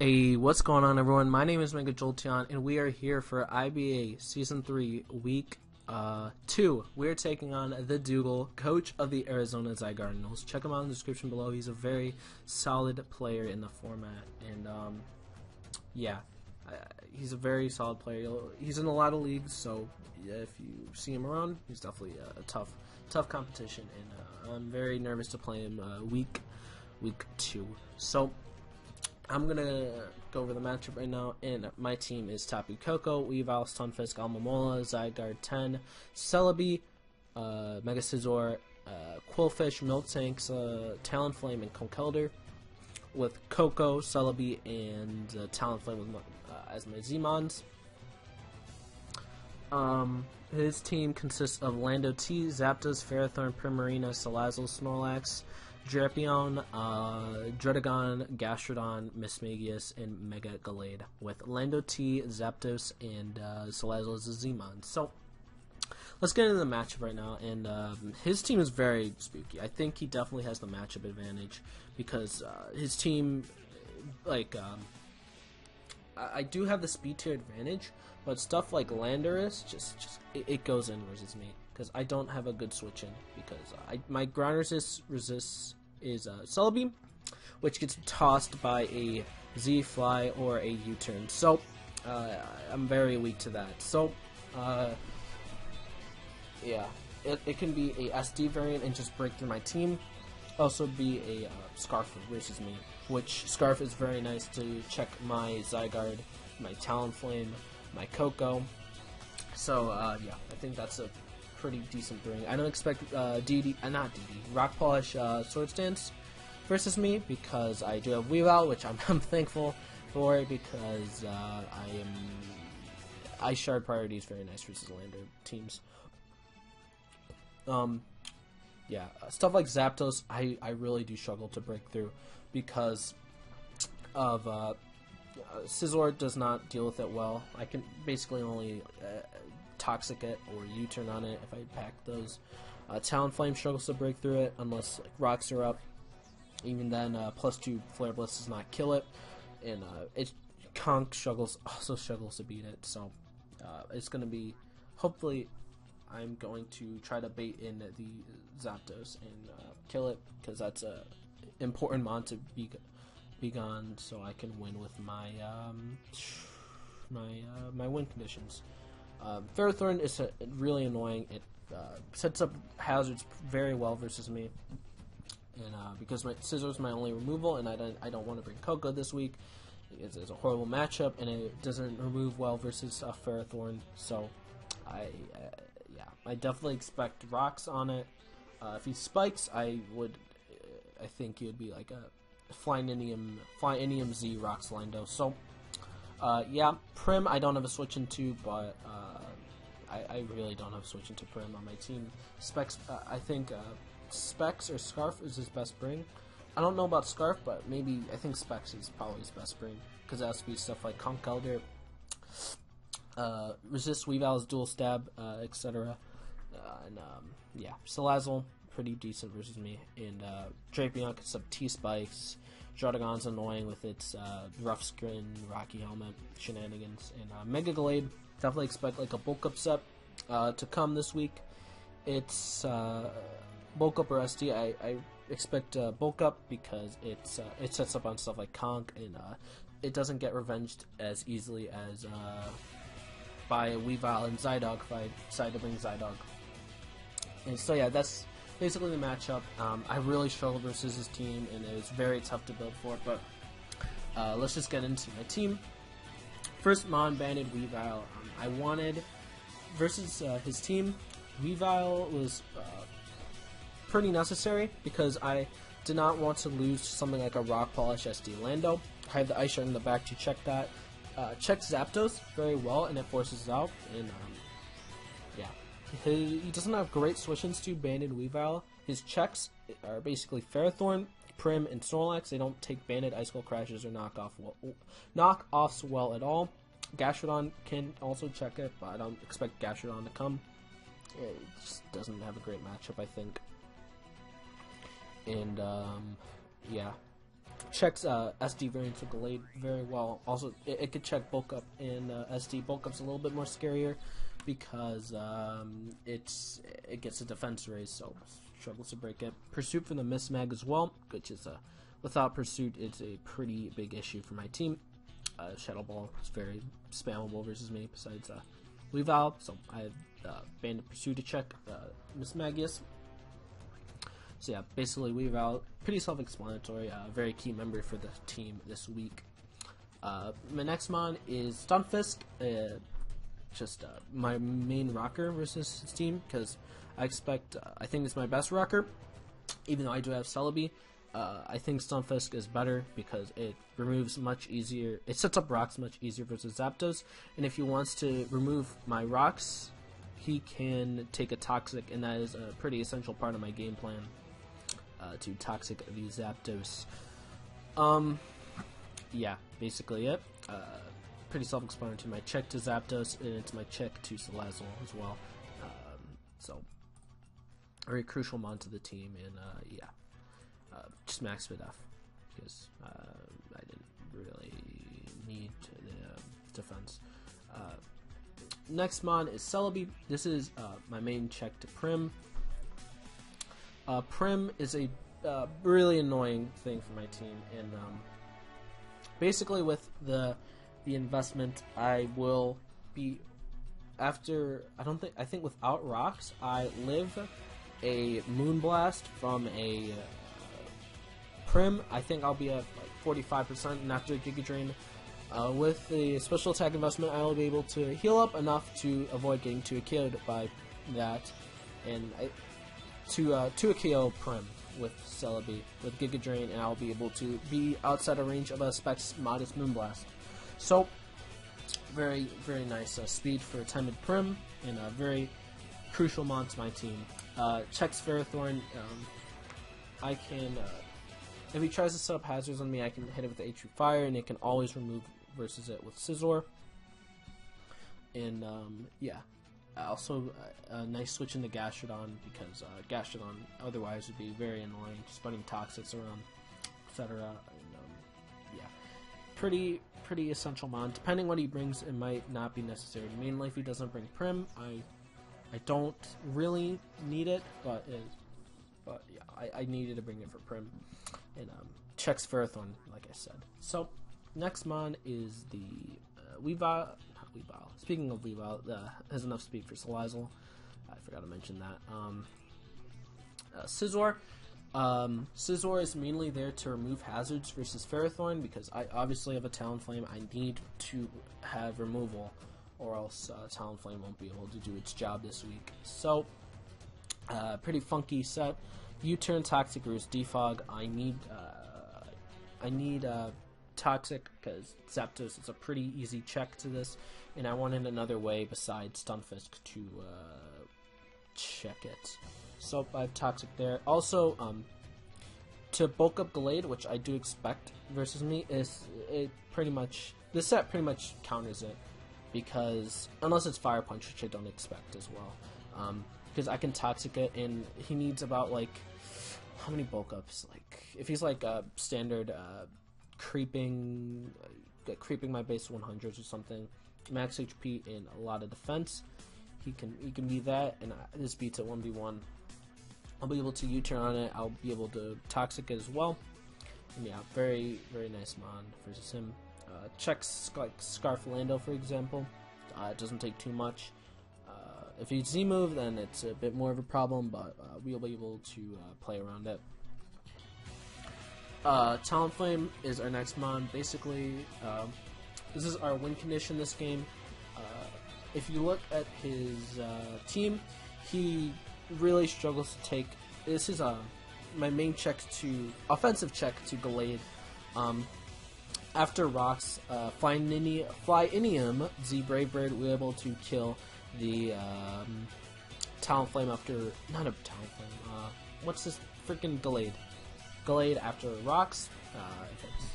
Hey, what's going on, everyone? My name is OmegaJolteon, and we are here for IBA Season 3, Week 2. We're taking on the Dougal, coach of the Arizona Zygardinals. Check him out in the description below. He's a very solid player in the format, and yeah, he's a very solid player. He's in a lot of leagues, so if you see him around, he's definitely a tough competition, and I'm very nervous to play him week 2. So I'm going to go over the matchup right now, and my team is Tapu Koko, Weavile, Stunfisk, Almamola, Zygarde 10, Celebi, Mega Scizor, Quillfish, Miltanks, Talonflame, and Conkeldurr, with Koko, Celebi, and Talonflame as my Z-Mons. His team consists of Lando T, Zapdos, Ferrothorn, Primarina, Salazzle, Snorlax, Drapion, Dredagon, Gastrodon, Mismagius, and Mega Gallade, with Lando T, Zapdos, and Salazzle as a Z-Mon. So, let's get into the matchup right now, and his team is very spooky. I think he definitely has the matchup advantage, because his team, I do have the speed tier advantage, but stuff like Landorus, it goes in versus me, because I don't have a good switch in, because my ground resist is Celebi, which gets tossed by a Z-Fly or a U-turn, so I'm very weak to that. So yeah, it can be a SD variant and just break through my team. Also be a Scarf versus me, which Scarf is very nice to check my Zygarde, my Talonflame, my Koko. So yeah, I think that's a pretty decent bring. I don't expect Rock Polish Swords Dance versus me, because I do have Weavile, which I'm thankful for, because Ice Shard priority is very nice versus Lander teams. Yeah, stuff like Zapdos, I really do struggle to break through, because of Scizor does not deal with it well. I can basically only Toxic it or U-turn on it if I pack those. Talonflame struggles to break through it unless rocks are up. Even then, +2 Flare Blitz does not kill it, and Conk also struggles to beat it. So it's going to be, hopefully, I'm going to try to bait in the Zapdos and kill it, because that's a important mon to be gone, so I can win with my my win conditions. Ferrothorn is really annoying. It sets up hazards very well versus me, and because my Scizor is my only removal, and I don't want to bring Koko this week. It's a horrible matchup, and it doesn't remove well versus Ferrothorn. So I definitely expect rocks on it. If he spikes, I think it would be like a Flyinium Z rocks Lando. So yeah, Prim I don't have a switch into, but I really don't have a switch into Prim on my team. Specs, I think Specs or Scarf is his best bring. I don't know about Scarf, but I think Specs is probably his best bring, because it has to be stuff like Conkeldurr, resist Weavile's dual stab, etc. And yeah, Salazzle pretty decent versus me, and Drapion gets some T-Spikes. Dredagon's annoying with its rough skin, rocky helmet shenanigans, and Mega Gallade, definitely expect like a bulk up set to come this week. It's bulk up or SD. I expect bulk up, because it sets up on stuff like Conk, and it doesn't get revenged as easily as by Weavile and Zydog if I decide to bring Zydog. And so yeah, that's basically the matchup. I really struggled versus his team, and it was very tough to build for, but let's just get into my team. First, Mon-Banded Weavile. I wanted, versus his team, Weavile was pretty necessary, because I did not want to lose to something like a Rock Polish SD Lando. I have the Ice Shard in the back to check that. Checks Zapdos very well, and it forces it out, and yeah. He doesn't have great switch-ins to Banded Weavile. His checks are basically Ferrothorn, Prim, and Snorlax. They don't take Banded, Ice Cold Crashes, or knockoffs well at all. Gastrodon can also check it, but I don't expect Gastrodon to come. It just doesn't have a great matchup, I think. And yeah, checks SD variants of Gallade very well. Also, it could check bulk up in SD. Bulk up's a little bit more scarier because it gets a defense raise, so struggles to break it. Pursuit from the Mismag as well, which is without Pursuit, it's a pretty big issue for my team. Shadow Ball is very spammable versus me, besides Weavile, so I have Bandit Pursuit to check Mismagius. So yeah, basically Weavile, pretty self-explanatory, very key member for the team this week. My next mon is Stunfisk, just my main rocker versus his team, because I think it's my best rocker, even though I do have Celebi. I think Stunfisk is better because it removes much easier, it sets up rocks much easier versus Zapdos, and if he wants to remove my rocks, he can take a Toxic, and that is a pretty essential part of my game plan, to Toxic the Zapdos. Yeah, basically it. Pretty self-explanatory. My check to Zapdos, and it's my check to Salazzle as well. So, very crucial mon to the team, and yeah. Just max Speed F, because I didn't really need the defense. Next mon is Celebi. This is my main check to Prim. Prim is a really annoying thing for my team, and basically with the investment, I will be after. I think without rocks, I live a Moonblast from a Prim. I think I'll be at like 45%, and after Giga Drain, with the special attack investment, I will be able to heal up enough to avoid getting 2 KO'd by that, and to a KO Prim with Celebi with Giga Drain, and I'll be able to be outside of range of a Specs Modest Moonblast. So, very, very nice speed for Timid Prim, and a very crucial mon to my team. Checks Ferrothorn. I can, if he tries to set up hazards on me, I can hit it with the HP Fire, and it can always remove versus it with Scizor. And yeah, also a nice switch into Gastrodon, because Gastrodon otherwise would be very annoying, just putting Toxics around, etc. And yeah, pretty essential mon. Depending what he brings, it might not be necessary. Mainly if he doesn't bring Prim, I don't really need it, but yeah, I needed to bring it for Prim. And checks Ferrothorn, like I said. So, next mon is the Weavile. Not Weavile. Speaking of Weavile, has enough speed for Salazzle. I forgot to mention that. Scizor. Scizor is mainly there to remove hazards versus Ferrothorn, because I obviously have a Talonflame. I need to have removal, or else Talonflame won't be able to do its job this week. So, pretty funky set. U-turn, Toxic, or Defog. I need Toxic, because Zapdos is a pretty easy check to this, and I wanted another way besides Stunfisk to check it. So I have Toxic there. Also, to bulk up Gallade, which I do expect versus me, this set pretty much counters it, because unless it's Fire Punch, which I don't expect as well. Because I can Toxic it, and he needs about, like, how many bulk ups? Like, if he's like standard creeping my base to 100s or something, max HP and a lot of defense, he can be that, and this beats it 1v1. I'll be able to U-turn on it. I'll be able to Toxic it as well. And yeah, very, very nice mon versus him. Checks like Scarflando, for example. It doesn't take too much. If you Z-move, then it's a bit more of a problem, but we'll be able to play around it. Talonflame is our next mon. Basically, this is our win condition this game. If you look at his team, he really struggles to take. This is my main offensive check to Gallade. After rocks, Flyinium, Z Brave Bird, we're able to kill the Talonflame after, not a Talonflame, what's this freaking Gallade? Gallade after rocks, if it's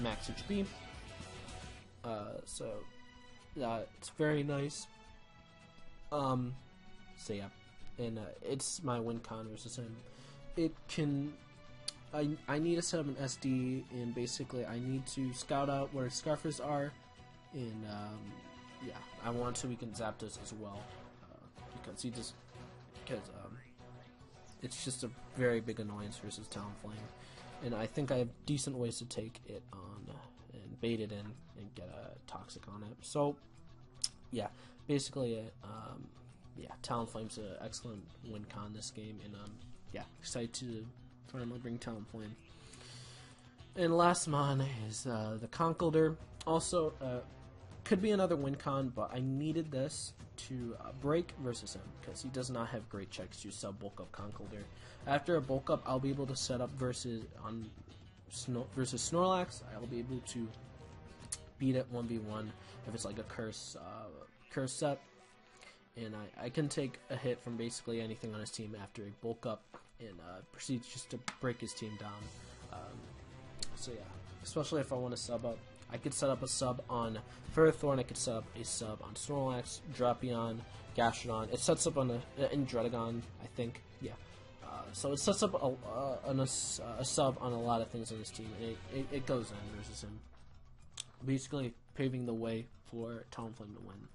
max HP. So it's very nice. So yeah, and it's my win con versus him. It can I need to set up an SD, and basically I need to scout out where Scarfers are, and yeah, I want to weaken Zapdos as well, because it's just a very big annoyance versus Talonflame, and I think I have decent ways to take it on and bait it in and get a Toxic on it. So yeah, basically yeah, Talonflame's an excellent win con this game, and yeah, excited to finally bring Talonflame. And last mon is the Conkeldurr. Also, could be another win con, but I needed this to break versus him, because he does not have great checks to sub bulk up Conkeldurr. After a bulk up, I'll be able to set up versus Snorlax. I'll be able to beat it 1v1 if it's like a curse set, and I can take a hit from basically anything on his team after a bulk up, and proceeds just to break his team down. So yeah, especially if I want to sub up, I could set up a sub on Ferrothorn, I could set up a sub on Snorlax, Drapion, Gastrodon. It sets up on in Dredagon, I think, yeah. So it sets up a sub on a lot of things on this team, and it goes in versus him, basically paving the way for Talonflame to win.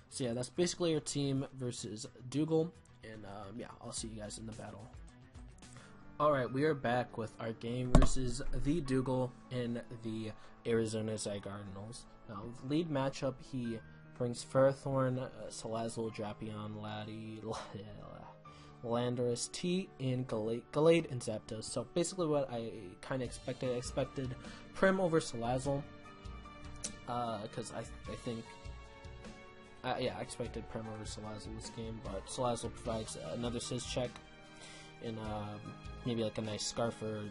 So yeah, that's basically your team versus Dougal, and yeah, I'll see you guys in the battle. Alright, we are back with our game versus the Dougal in the Arizona Zygardinals. Now, lead matchup, he brings Ferrothorn, Salazzle, Drapion, Landorus, T, and Gallade, and Zapdos. So basically what I kind of expected. I expected Prim over Salazzle, because I think... yeah, I expected Prim over Salazzle this game, but Salazzle provides another Sizz check, and maybe like a nice Scarf or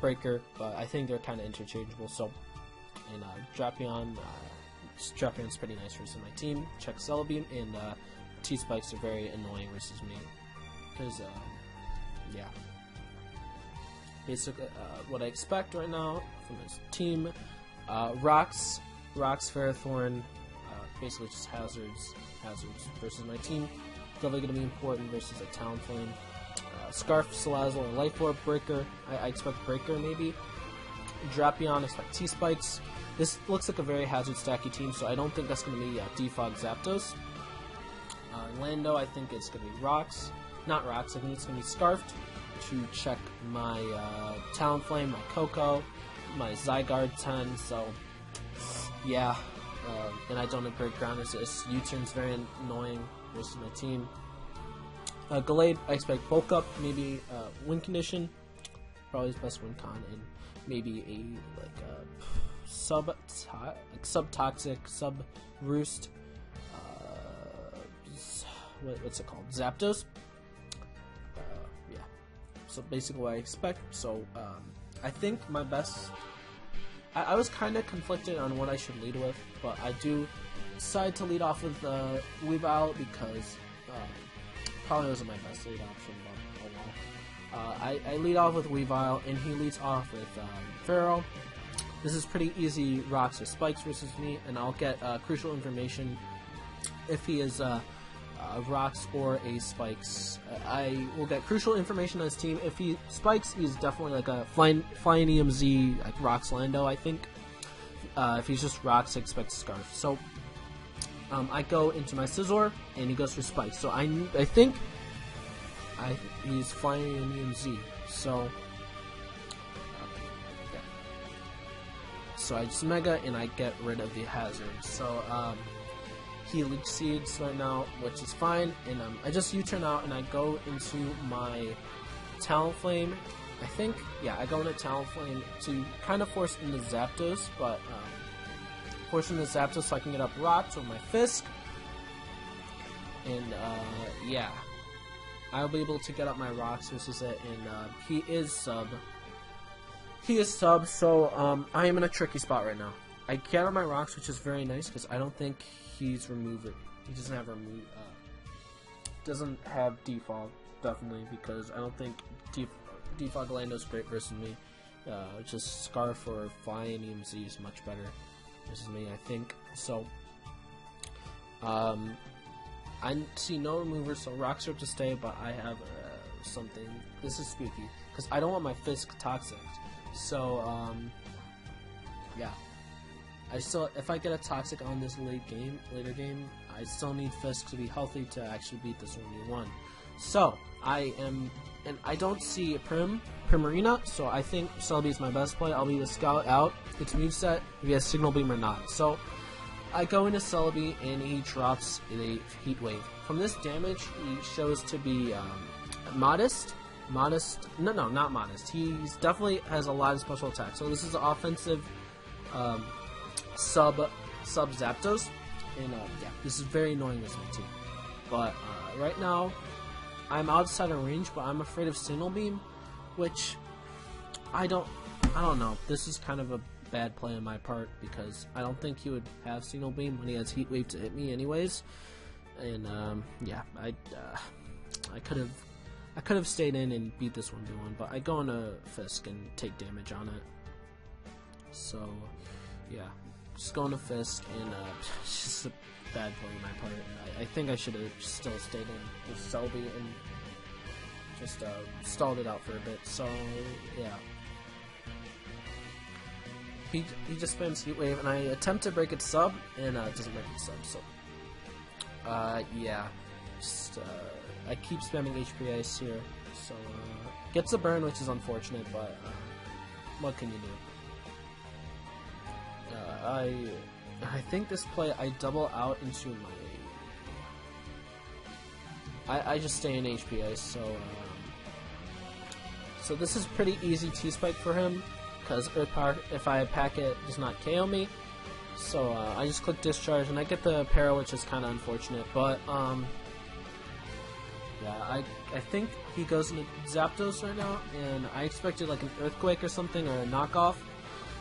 Breaker, but I think they're kind of interchangeable. So, and Drapion's pretty nice versus my team. Check Celebi, and T-Spikes are very annoying versus me, because yeah, basically what I expect right now from this team, Rocks, Ferrothorn, basically just hazards versus my team. Definitely going to be important versus a Talonflame. Scarf, Salazzle, or Life Orb. Breaker, I expect Breaker maybe. Drapion, I expect T-Spikes. This looks like a very hazard stacky team, so I don't think that's going to be Defog Zapdos. Lando, I think it's going to be Rocks. Not Rocks, I think it's going to be Scarfed to check my Talonflame, my Coco, my Zygarde 10, so yeah. And I don't have great ground resist. U-turn's very annoying versus my team. Gallade, I expect bulk up, maybe win condition, probably his best win con, and maybe a sub-toxic, sub-roost, what's it called, Zapdos. Yeah, so basically what I expect. So I think my best, I was kind of conflicted on what I should lead with, but I do decide to lead off with Weavile, because probably wasn't my best lead option, but oh well. I lead off with Weavile, and he leads off with Pharaoh. This is pretty easy Rocks or Spikes versus me, and I'll get crucial information if he is Rocks or a Spikes. I will get crucial information on his team. If he Spikes, he's definitely like a Flying EMZ, like Rocks Lando, I think. If he's just Rocks, I expect Scarf. So I go into my Scizor, and he goes for Spikes. So I think he's Flying EMZ. So yeah. So I just Mega, and I get rid of the hazard. So he Leech Seeds right now, which is fine, and I just U-turn out, and I go into my Talonflame. I think, yeah, I go into Talonflame to kind of force into Zapdos, but force into Zapdos so I can get up Rocks with my Fisk, and yeah, I'll be able to get up my Rocks versus it, and he is sub, so I am in a tricky spot right now. I get up my Rocks, which is very nice, because I don't think he's remover. He doesn't have remove. Doesn't have defog, definitely, because I don't think defog Lando's great versus me. Just Scarf or Flying EMZ is much better versus me, I think. So I see no remover, so Rocks are to stay, but I have something. This is spooky. because I don't want my Fisk toxic. So yeah, if I get a toxic on this later game, I still need Fisk to be healthy to actually beat this 1v1. So I don't see Primarina, so I think Celebi is my best play. I'll be the Scout out. It's moveset, if he has Signal Beam or not. So I go into Celebi and he drops a Heat Wave. From this damage, he shows to be modest. No, not modest. He's definitely has a lot of special attacks. So this is an offensive sub Zapdos, and yeah, this is very annoying as my team. But right now, I'm outside of range, but I'm afraid of Signal Beam, which I don't know. This is kind of a bad play on my part because I don't think he would have Signal Beam when he has Heat Wave to hit me anyways. And yeah, I could have stayed in and beat this 1v1, but I go into Fisk and take damage on it. So yeah, just going to Fisk, and it's just a bad play on my part. I think I should have still stayed in with Celebi and just stalled it out for a bit. So yeah, he just spams Heat Wave, and I attempt to break its sub, and it doesn't break its sub. So yeah, just I keep spamming HP Ice here. So gets a burn, which is unfortunate, but what can you do? I think this play I double out into my. I just stay in HP Ice, so this is pretty easy T-Spike for him, because Earth Power, if I pack it, does not KO me. So I just click Discharge, and I get the Para, which is kind of unfortunate, but yeah, I think he goes into Zapdos right now, and I expected like an Earthquake or something, or a knockoff.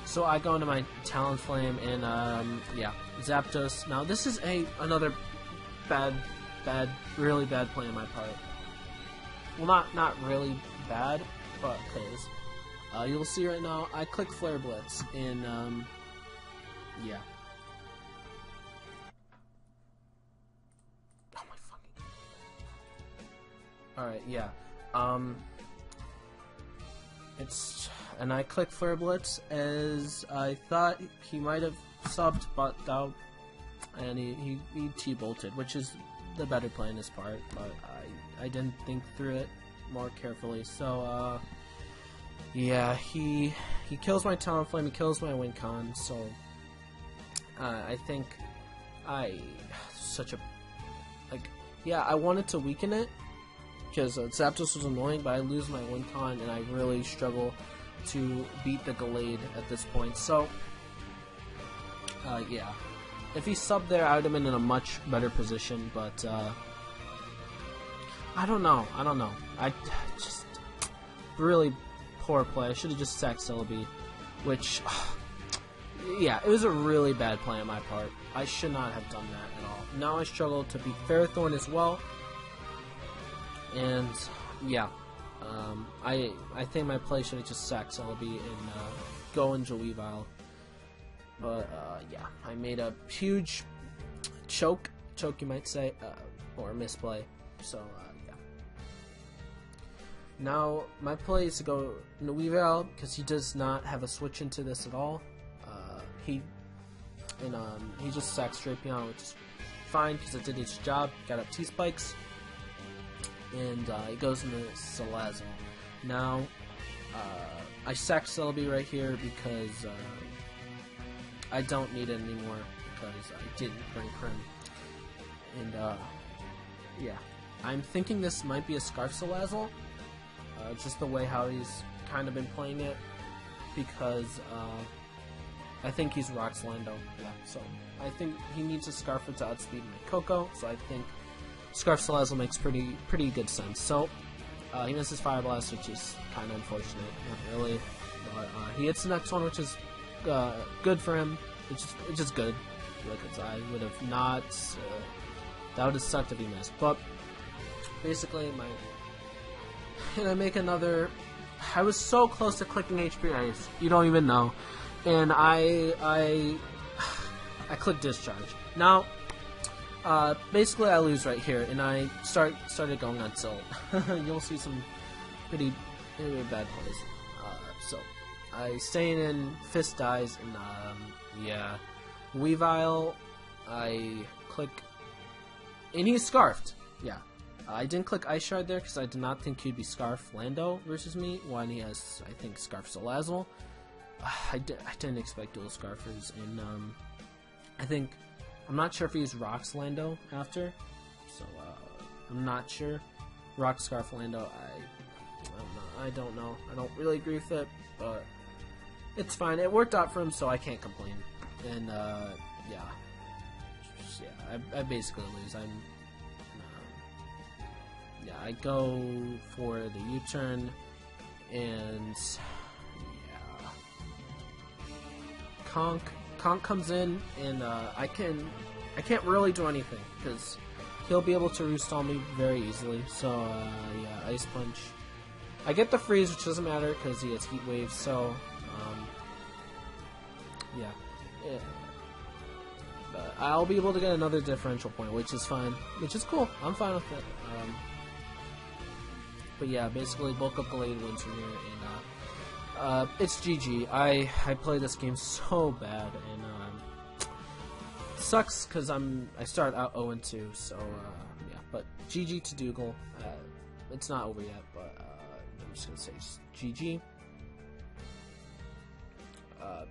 So I go into my Talonflame, and yeah, Zapdos. Now this is another really bad play on my part. Well, not really bad, but because you'll see right now, I click Flare Blitz, and yeah. Oh my fucking. All right, yeah. And I click Flare Blitz as I thought he might have subbed, but out, and he T-bolted, which is the better play in his part, but I didn't think through it more carefully. So yeah, he kills my Talonflame, he kills my Wincon. So I think yeah, I wanted to weaken it because Zapdos was annoying, but I lose my Wincon, and I really struggle to beat the Gallade at this point. So yeah, if he subbed there, I would have been in a much better position, but I don't know. I just really poor play. I should have just sacked Celebi, which yeah, it was a really bad play on my part. I should not have done that at all. Now I struggle to beat Ferrothorn as well, and yeah, I think my play should have just sacked Celebi and go into Weavile. But yeah, I made a huge choke you might say, or misplay. So yeah. Now my play is to go into Weavile because he does not have a switch into this at all. He just sacks Drapion, which is fine because it did its job. Got up T-Spikes, and it goes into Salazzle. Now I sacked Celebi right here because I don't need it anymore because I didn't bring Prim. And yeah, I'm thinking this might be a Scarf Salazzle, just the way how he's kind of been playing it, because I think he's Rocks Lando. Yeah, so I think he needs a Scarf to outspeed my Coco, so I think Scarf Salazzle makes pretty good sense. So he misses Fire Blast, which is kind of unfortunate. Not really, but he hits the next one, which is good for him. It's just good, because I would have not. That would have sucked if he missed. But basically, and I make another. I was so close to clicking HP Ice. You don't even know. And I click Discharge. Now, basically I lose right here, and I started going on Tilt. You'll see some pretty bad plays. So I staying in Fist dies, and yeah, Weavile. I click, and he's scarfed. Yeah, I didn't click Ice Shard there because I did not think he'd be Scarf Lando versus me when he has, I think, Scarf Salazzle. I didn't expect dual Scarfers, and I'm not sure if he used Rocks Lando after, so I'm not sure. Rock Scarf Lando, I don't know. I don't really agree with it, but it's fine. It worked out for him, so I can't complain. And yeah, I basically lose. Yeah, I go for the U-turn, and yeah, Conk comes in, and I can't really do anything because he'll be able to restall me very easily. So yeah, Ice Punch. I get the freeze, which doesn't matter because he has Heat Wave. So yeah. But I'll be able to get another differential point, which is fine, which is cool. I'm fine with it. But yeah, basically bulk up Gallade wins from here, and it's GG. I play this game so bad, and sucks because I start out 0-2. So yeah, but GG to Dougal. It's not over yet, but I'm just gonna say GG.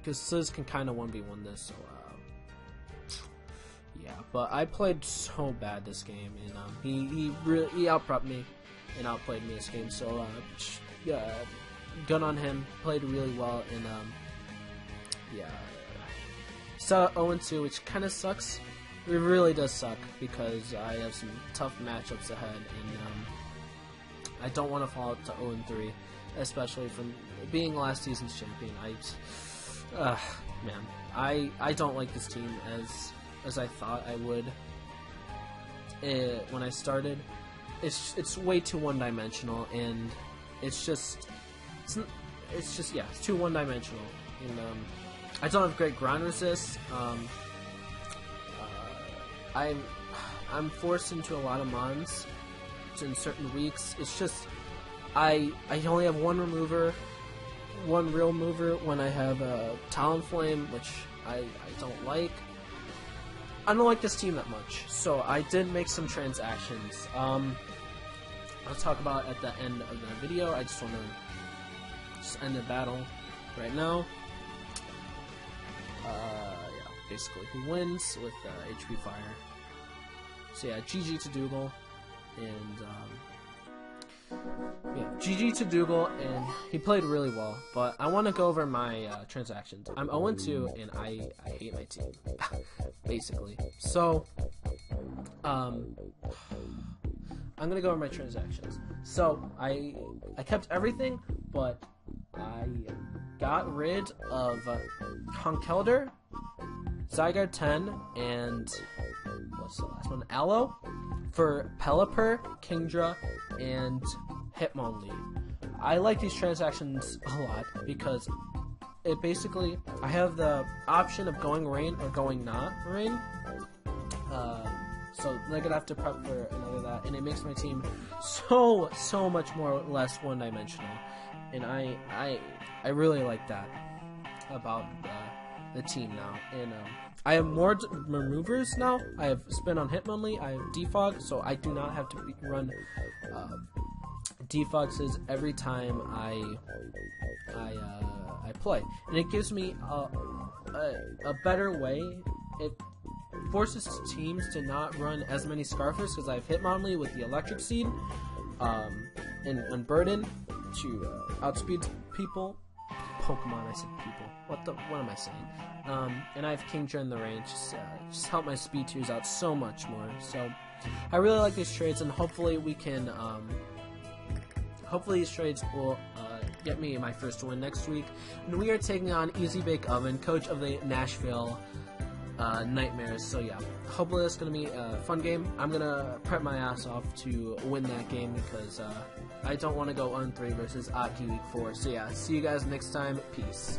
Because Sizz can kind of 1v1 this, so yeah. But I played so bad this game, and he outprepped me and outplayed me this game. So yeah, gun on him. Played really well, and yeah. So 0-2, which kind of sucks. It really does suck because I have some tough matchups ahead, and I don't want to fall out to 0-3, especially from being last season's champion. Man, I don't like this team as I thought I would. When I started, it's way too one-dimensional, and it's just yeah, it's too one-dimensional, and I don't have great ground resist. I'm forced into a lot of mons in certain weeks. It's just I only have one real mover when I have a Talonflame, which I don't like. I don't like this team that much, so I did make some transactions. I'll talk about at the end of the video. I just want to end the battle right now. Yeah, basically, who wins with HP Fire. So yeah, GG to Dougal, and yeah, GG to Dougal, and he played really well. But I want to go over my transactions. I'm 0-2, and I hate my team, basically. So I'm gonna go over my transactions. So I kept everything, but I got rid of Conkeldurr, Zygarde 10, and what's the last one? Aloe, for Pelipper, Kingdra, and Hitmonlee. I like these transactions a lot because it basically, I have the option of going rain or going not rain. So they're gonna have to prep for another that, and it makes my team so much more less one-dimensional, and I really like that about the team now. And I have more maneuvers now. I have Spin on Hitmonlee. I have Defog, so I do not have to run Defoxes every time I play, and it gives me a better way. It forces teams to not run as many Scarfers because I have Hitmonlee with the Electric Seed and Unburden to outspeed people. Pokemon, I said people. What am I saying? And I have Kingdra in the range, just help my speed tiers out so much more. So I really like these trades, and hopefully we can. Hopefully these trades will get me my first win next week. And we are taking on Easy Bake Oven, coach of the Nashville Nightmares. So yeah, hopefully it's gonna be a fun game. I'm gonna prep my ass off to win that game because I don't want to go 1-3 versus Aki week 4. So yeah, see you guys next time. Peace.